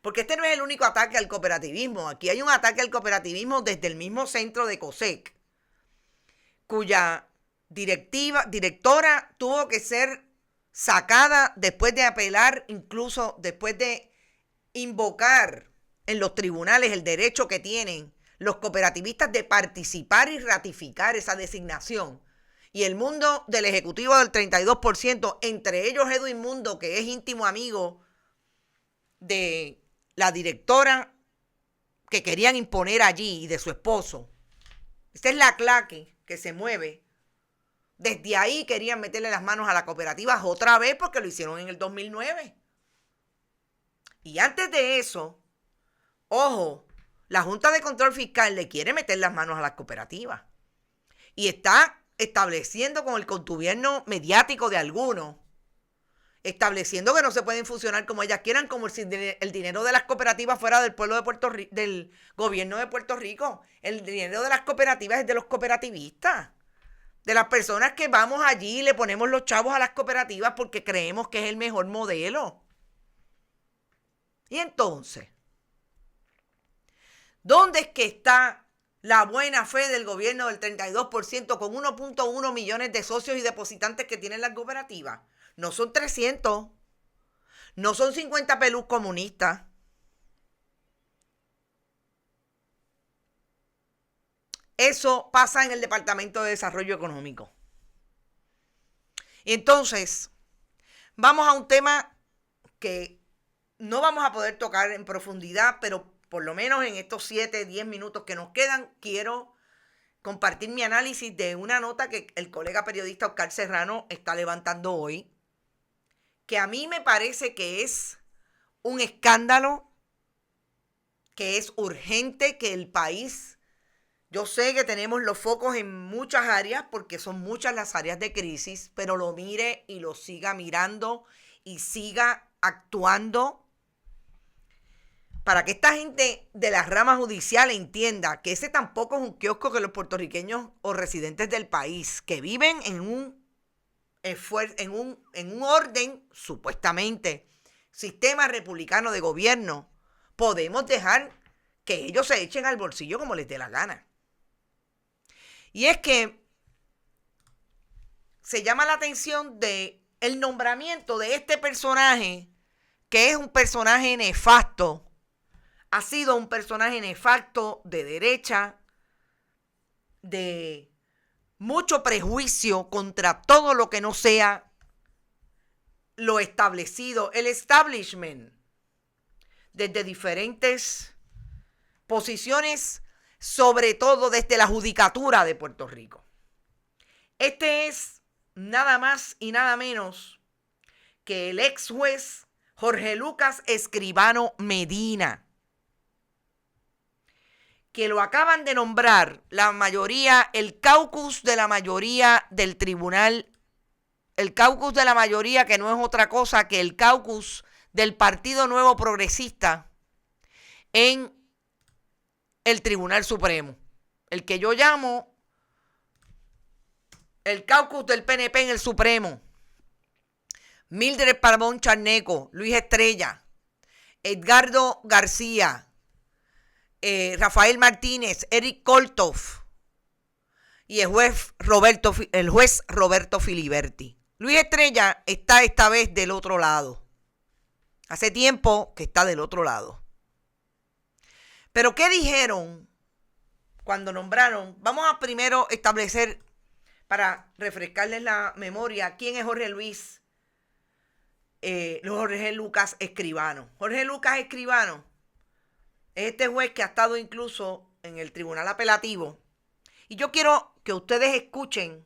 Porque este no es el único ataque al cooperativismo. Aquí hay un ataque al cooperativismo desde el mismo centro de COSEC, cuya directora tuvo que ser sacada después de apelar, incluso después de invocar en los tribunales el derecho que tienen los cooperativistas de participar y ratificar esa designación. Y el mundo del ejecutivo del 32%, entre ellos Edwin Mundo, que es íntimo amigo de la directora que querían imponer allí y de su esposo. Esta es la claque que se mueve. Desde ahí querían meterle las manos a las cooperativas otra vez porque lo hicieron en el 2009. Y antes de eso, ojo, la Junta de Control Fiscal le quiere meter las manos a las cooperativas. Y está estableciendo con el contubernio mediático de algunos, estableciendo que no se pueden funcionar como ellas quieran, como si el dinero de las cooperativas fuera del pueblo de Puerto Rico, del gobierno de Puerto Rico. El dinero de las cooperativas es de los cooperativistas, de las personas que vamos allí y le ponemos los chavos a las cooperativas porque creemos que es el mejor modelo. Y entonces, ¿dónde es que está la buena fe del gobierno del 32% con 1.1 millones de socios y depositantes que tienen las cooperativas? No son 300, no son 50 pelús comunistas. Eso pasa en el Departamento de Desarrollo Económico. Entonces, vamos a un tema que no vamos a poder tocar en profundidad, pero por lo menos en estos 7, 10 minutos que nos quedan, quiero compartir mi análisis de una nota que el colega periodista Oscar Serrano está levantando hoy, que a mí me parece que es un escándalo, que es urgente que el país, yo sé que tenemos los focos en muchas áreas, porque son muchas las áreas de crisis, pero lo mire y lo siga mirando y siga actuando para que esta gente de la rama judicial entienda que ese tampoco es un kiosco que los puertorriqueños o residentes del país que viven en un orden, supuestamente, sistema republicano de gobierno, podemos dejar que ellos se echen al bolsillo como les dé la gana. Y es que se llama la atención de el nombramiento de este personaje, que es un personaje nefasto. Ha sido un personaje nefasto de derecha, de mucho prejuicio contra todo lo que no sea lo establecido, el establishment, desde diferentes posiciones, sobre todo desde la judicatura de Puerto Rico. Este es nada más y nada menos que el ex juez Jorge Lucas Escribano Medina, que lo acaban de nombrar la mayoría, el caucus de la mayoría del tribunal, el caucus de la mayoría que no es otra cosa que el caucus del Partido Nuevo Progresista en el Tribunal Supremo, el que yo llamo el caucus del PNP en el Supremo. Mildred Pavón Charneco, Luis Estrella, Edgardo García, Rafael Martínez, Eric Koltoff y el juez Roberto Filiberti. Luis Estrella está esta vez del otro lado. Hace tiempo que está del otro lado. Pero ¿qué dijeron cuando nombraron? Vamos a primero establecer, para refrescarles la memoria, quién es Jorge Lucas Escribano. Jorge Lucas Escribano es este juez que ha estado incluso en el tribunal apelativo. Y yo quiero que ustedes escuchen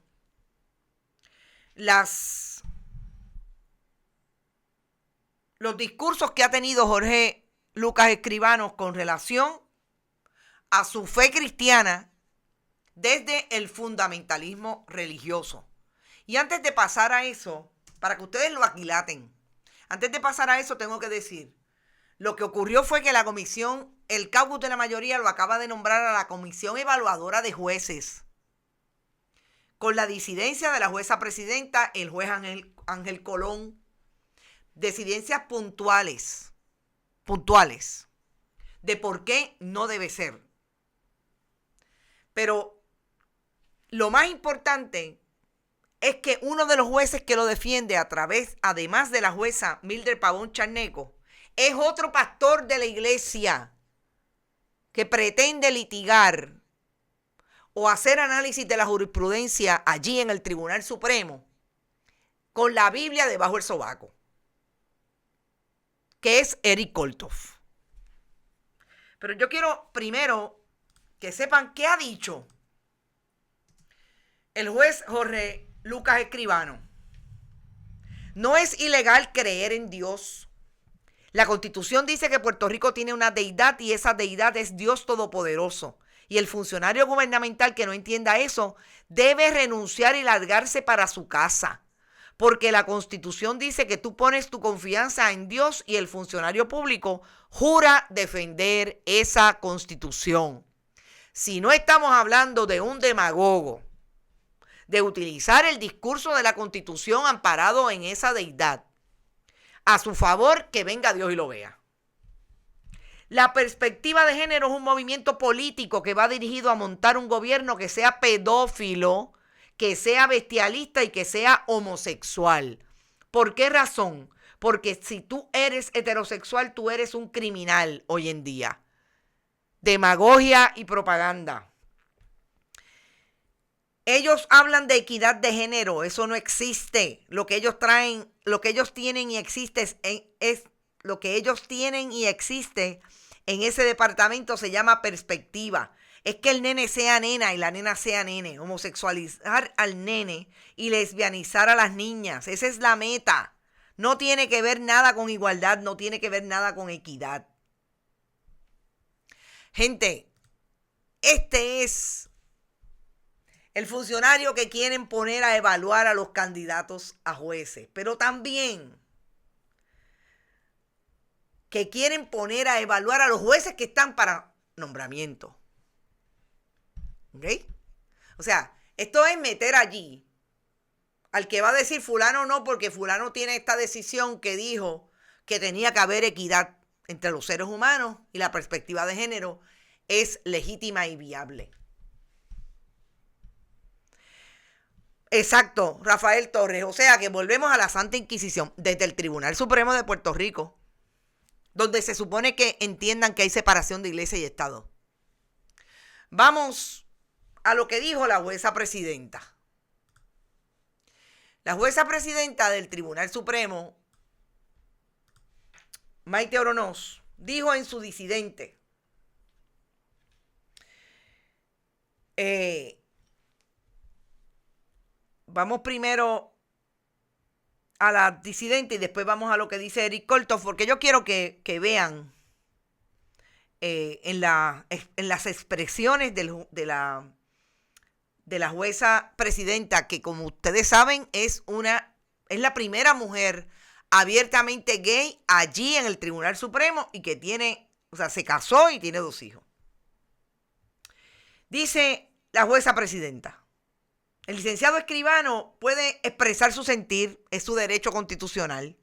los discursos que ha tenido Jorge Lucas Escribano con relación a su fe cristiana desde el fundamentalismo religioso. Y antes de pasar a eso, para que ustedes lo aquilaten, antes de pasar a eso tengo que decir, lo que ocurrió fue que la comisión, el caucus de la mayoría lo acaba de nombrar a la comisión evaluadora de jueces, con la disidencia de la jueza presidenta, el juez Ángel Colón, disidencias puntuales, de por qué no debe ser. Pero lo más importante es que uno de los jueces que lo defiende además de la jueza Mildred Pavón Charneco, es otro pastor de la iglesia que pretende litigar o hacer análisis de la jurisprudencia allí en el Tribunal Supremo con la Biblia debajo del sobaco, que es Eric Kolthoff. Pero yo quiero primero que sepan qué ha dicho el juez Jorge Lucas Escribano. No es ilegal creer en Dios. La Constitución dice que Puerto Rico tiene una deidad y esa deidad es Dios Todopoderoso. Y el funcionario gubernamental que no entienda eso debe renunciar y largarse para su casa. Porque la Constitución dice que tú pones tu confianza en Dios y el funcionario público jura defender esa Constitución. Si no estamos hablando de un demagogo, de utilizar el discurso de la Constitución amparado en esa deidad a su favor, que venga Dios y lo vea. La perspectiva de género es un movimiento político que va dirigido a montar un gobierno que sea pedófilo, que sea bestialista y que sea homosexual. ¿Por qué razón? Porque si tú eres heterosexual, tú eres un criminal hoy en día. Demagogia y propaganda. Ellos hablan de equidad de género, eso no existe. Lo que ellos traen, lo que ellos tienen y existe es lo que ellos tienen y existe en ese departamento se llama perspectiva. Es que el nene sea nena y la nena sea nene. Homosexualizar al nene y lesbianizar a las niñas. Esa es la meta. No tiene que ver nada con igualdad, no tiene que ver nada con equidad. Gente, este es el funcionario que quieren poner a evaluar a los candidatos a jueces, pero también que quieren poner a evaluar a los jueces que están para nombramiento. ¿Ok? O sea, esto es meter allí al que va a decir fulano no, porque fulano tiene esta decisión que dijo que tenía que haber equidad entre los seres humanos y la perspectiva de género es legítima y viable. Exacto, Rafael Torres. O sea que volvemos a la Santa Inquisición desde el Tribunal Supremo de Puerto Rico, donde se supone que entiendan que hay separación de iglesia y Estado. Vamos a lo que dijo la jueza presidenta. La jueza presidenta del Tribunal Supremo, Maite Oronoz, dijo en su disidente, vamos primero a la disidente y después vamos a lo que dice Eric Kolthoff, porque yo quiero que vean en las expresiones de la jueza presidenta, que como ustedes saben es la primera mujer abiertamente gay allí en el Tribunal Supremo y que se casó y tiene 2 hijos. Dice la jueza presidenta: el licenciado Escribano puede expresar su sentir, es su derecho constitucional,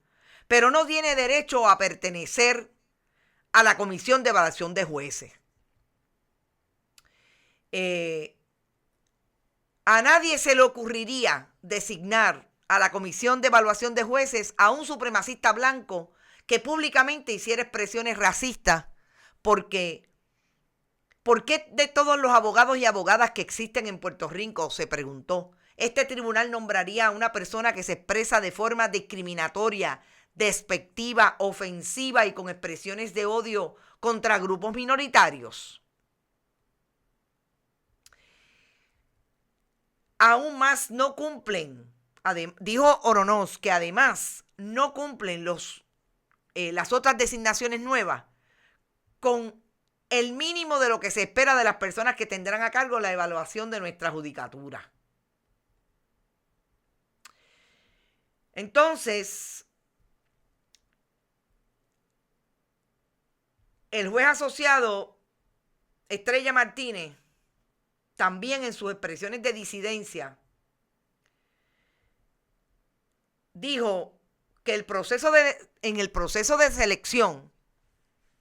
pero no tiene derecho a pertenecer a la Comisión de Evaluación de Jueces. A nadie se le ocurriría designar a la Comisión de Evaluación de Jueces a un supremacista blanco que públicamente hiciera expresiones racistas, porque ¿por qué de todos los abogados y abogadas que existen en Puerto Rico, se preguntó, este tribunal nombraría a una persona que se expresa de forma discriminatoria, despectiva, ofensiva y con expresiones de odio contra grupos minoritarios? Aún más no cumplen, dijo Oronoz, que además no cumplen las otras designaciones nuevas con el mínimo de lo que se espera de las personas que tendrán a cargo la evaluación de nuestra judicatura. Entonces, el juez asociado Estrella Martínez, también en sus expresiones de disidencia, dijo que en el proceso de selección,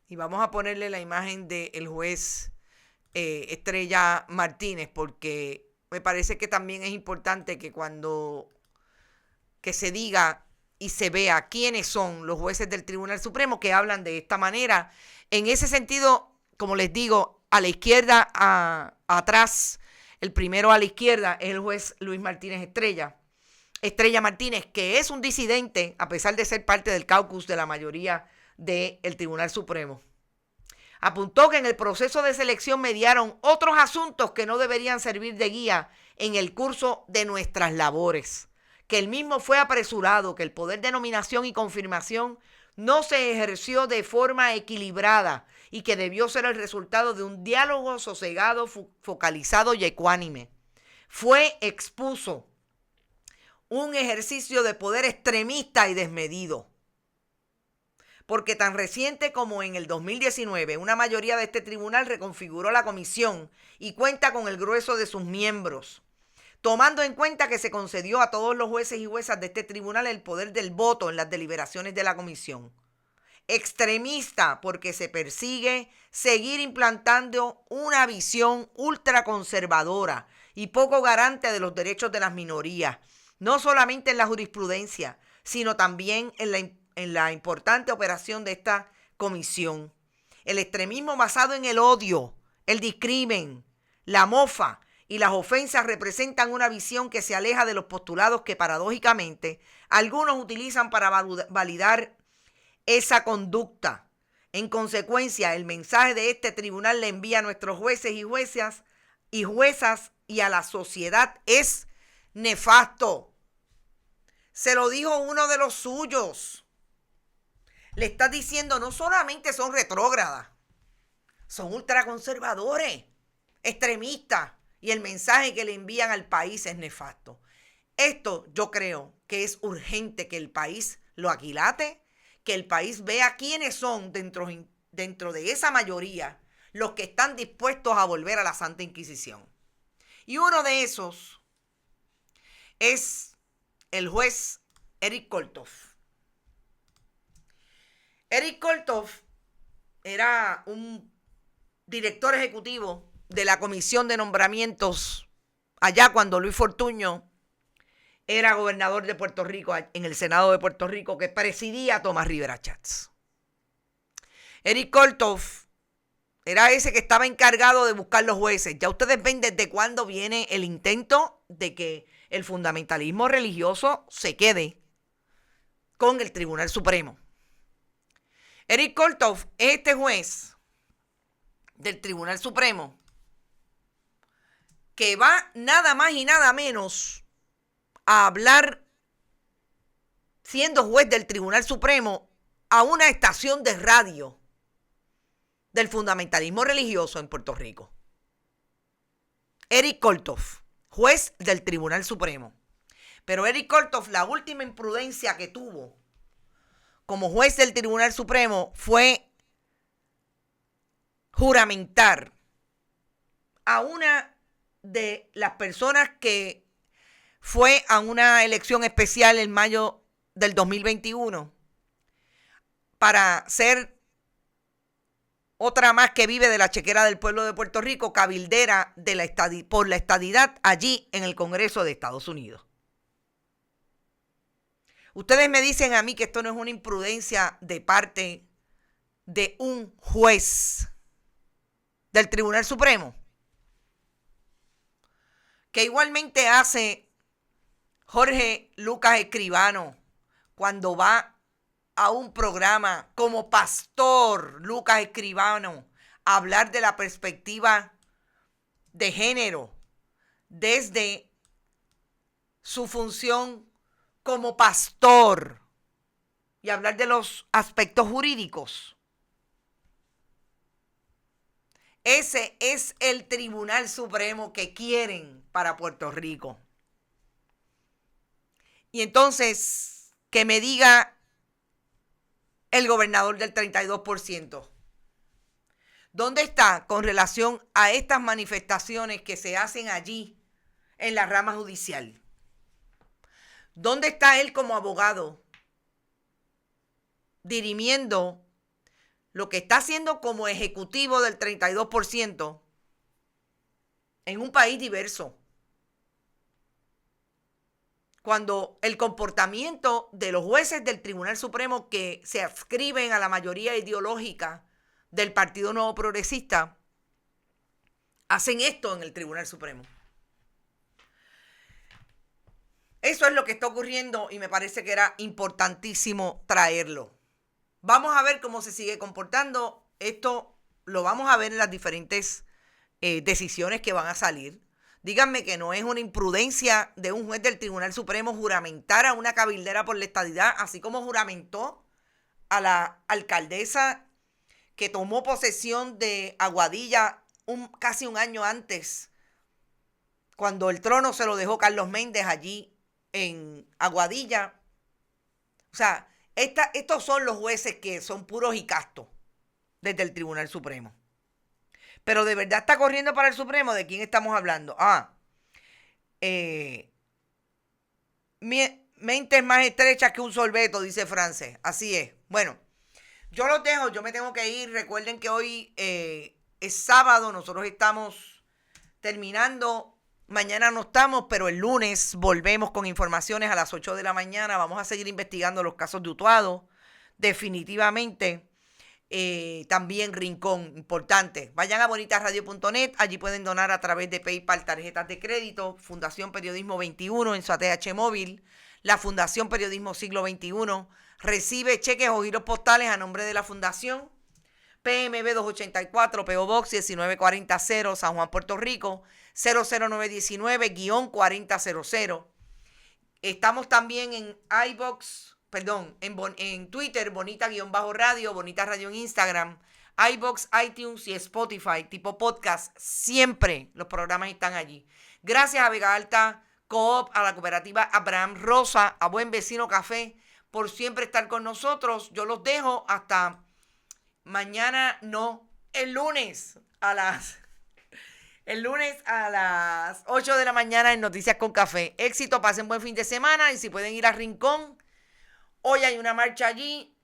y vamos a ponerle la imagen del juez Estrella Martínez, porque me parece que también es importante que que se diga y se vea quiénes son los jueces del Tribunal Supremo que hablan de esta manera. En ese sentido, como les digo, a la izquierda, atrás, el primero a la izquierda es el juez Luis Martínez Estrella Martínez, que es un disidente a pesar de ser parte del caucus de la mayoría del Tribunal Supremo. Apuntó que en el proceso de selección mediaron otros asuntos que no deberían servir de guía en el curso de nuestras labores, que el mismo fue apresurado, que el poder de nominación y confirmación no se ejerció de forma equilibrada y que debió ser el resultado de un diálogo sosegado, focalizado y ecuánime. Expuso un ejercicio de poder extremista y desmedido, porque tan reciente como en el 2019, una mayoría de este tribunal reconfiguró la comisión y cuenta con el grueso de sus miembros, tomando en cuenta que se concedió a todos los jueces y juezas de este tribunal el poder del voto en las deliberaciones de la comisión. Extremista porque se persigue seguir implantando una visión ultraconservadora y poco garante de los derechos de las minorías, no solamente en la jurisprudencia, sino también en la importante operación de esta comisión. El extremismo basado en el odio, el discrimen, la mofa y las ofensas representan una visión que se aleja de los postulados que paradójicamente algunos utilizan para validar esa conducta. En consecuencia, el mensaje de este tribunal le envía a nuestros jueces y juezas y a la sociedad es nefasto. Se lo dijo uno de los suyos. Le está diciendo, no solamente son retrógradas, son ultraconservadores, extremistas, y el mensaje que le envían al país es nefasto. Esto yo creo que es urgente que el país lo aquilate, que el país vea quiénes son dentro de esa mayoría los que están dispuestos a volver a la Santa Inquisición. Y uno de esos es el juez Eric Kolthoff. Eric Kolthoff era un director ejecutivo de la Comisión de Nombramientos allá cuando Luis Fortuño era gobernador de Puerto Rico, en el Senado de Puerto Rico, que presidía a Tomás Rivera Chats. Eric Kolthoff era ese que estaba encargado de buscar los jueces. Ya ustedes ven desde cuándo viene el intento de que el fundamentalismo religioso se quede con el Tribunal Supremo. Eric Kolthoff es este juez del Tribunal Supremo que va nada más y nada menos a hablar, siendo juez del Tribunal Supremo, a una estación de radio del fundamentalismo religioso en Puerto Rico. Eric Kolthoff, juez del Tribunal Supremo. Pero Eric Kolthoff, la última imprudencia que tuvo como juez del Tribunal Supremo fue juramentar a una de las personas que fue a una elección especial en mayo del 2021 para ser otra más que vive de la chequera del pueblo de Puerto Rico, cabildera por la estadidad allí en el Congreso de Estados Unidos. Ustedes me dicen a mí que esto no es una imprudencia de parte de un juez del Tribunal Supremo, que igualmente hace Jorge Lucas Escribano cuando va a un programa como pastor Lucas Escribano a hablar de la perspectiva de género desde su función como pastor y hablar de los aspectos jurídicos. Ese es el Tribunal Supremo que quieren para Puerto Rico. Y entonces, que me diga el gobernador del 32%. ¿Dónde está con relación a estas manifestaciones que se hacen allí en la rama judicial? ¿Dónde está él como abogado dirimiendo lo que está haciendo como ejecutivo del 32% en un país diverso? Cuando el comportamiento de los jueces del Tribunal Supremo que se adscriben a la mayoría ideológica del Partido Nuevo Progresista hacen esto en el Tribunal Supremo. Eso es lo que está ocurriendo y me parece que era importantísimo traerlo. Vamos a ver cómo se sigue comportando. Esto lo vamos a ver en las diferentes decisiones que van a salir. Díganme que no es una imprudencia de un juez del Tribunal Supremo juramentar a una cabildera por la estadidad, así como juramentó a la alcaldesa que tomó posesión de Aguadilla casi un año antes, cuando el trono se lo dejó Carlos Méndez allí en Aguadilla. O sea, estos son los jueces que son puros y castos desde el Tribunal Supremo. Pero de verdad está corriendo para el Supremo. ¿De quién estamos hablando? Mentes más estrechas que un sorbeto, dice Frances. Así es. Bueno, yo los dejo, yo me tengo que ir. Recuerden que hoy es sábado, nosotros estamos terminando. Mañana no estamos, pero el lunes volvemos con informaciones a las 8 de la mañana. Vamos a seguir investigando los casos de Utuado. Definitivamente. También Rincón, importante. Vayan a bonitasradio.net, allí pueden donar a través de PayPal, tarjetas de crédito, Fundación Periodismo 21 en su ATH móvil, la Fundación Periodismo Siglo XXI recibe cheques o giros postales a nombre de la Fundación, PMB 284, PO Box 19400, San Juan, Puerto Rico, 00919-4000. Estamos también en en Twitter, Bonita-Radio, Bonita Radio en Instagram, iVoox, iTunes y Spotify, tipo podcast. Siempre los programas están allí. Gracias a Vega Alta Coop, a la cooperativa Abraham Rosa, a Buen Vecino Café, por siempre estar con nosotros. Yo los dejo hasta mañana, no, el lunes a las 8 de la mañana en Noticias con Café. Éxito, pasen buen fin de semana y si pueden ir a Rincón, hoy hay una marcha allí,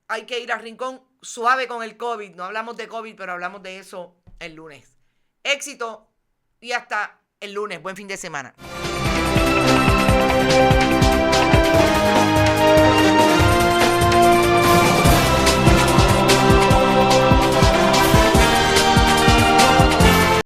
hay que ir a Rincón suave con el COVID. No hablamos de COVID, pero hablamos de eso el lunes. Éxito y hasta el lunes. Buen fin de semana.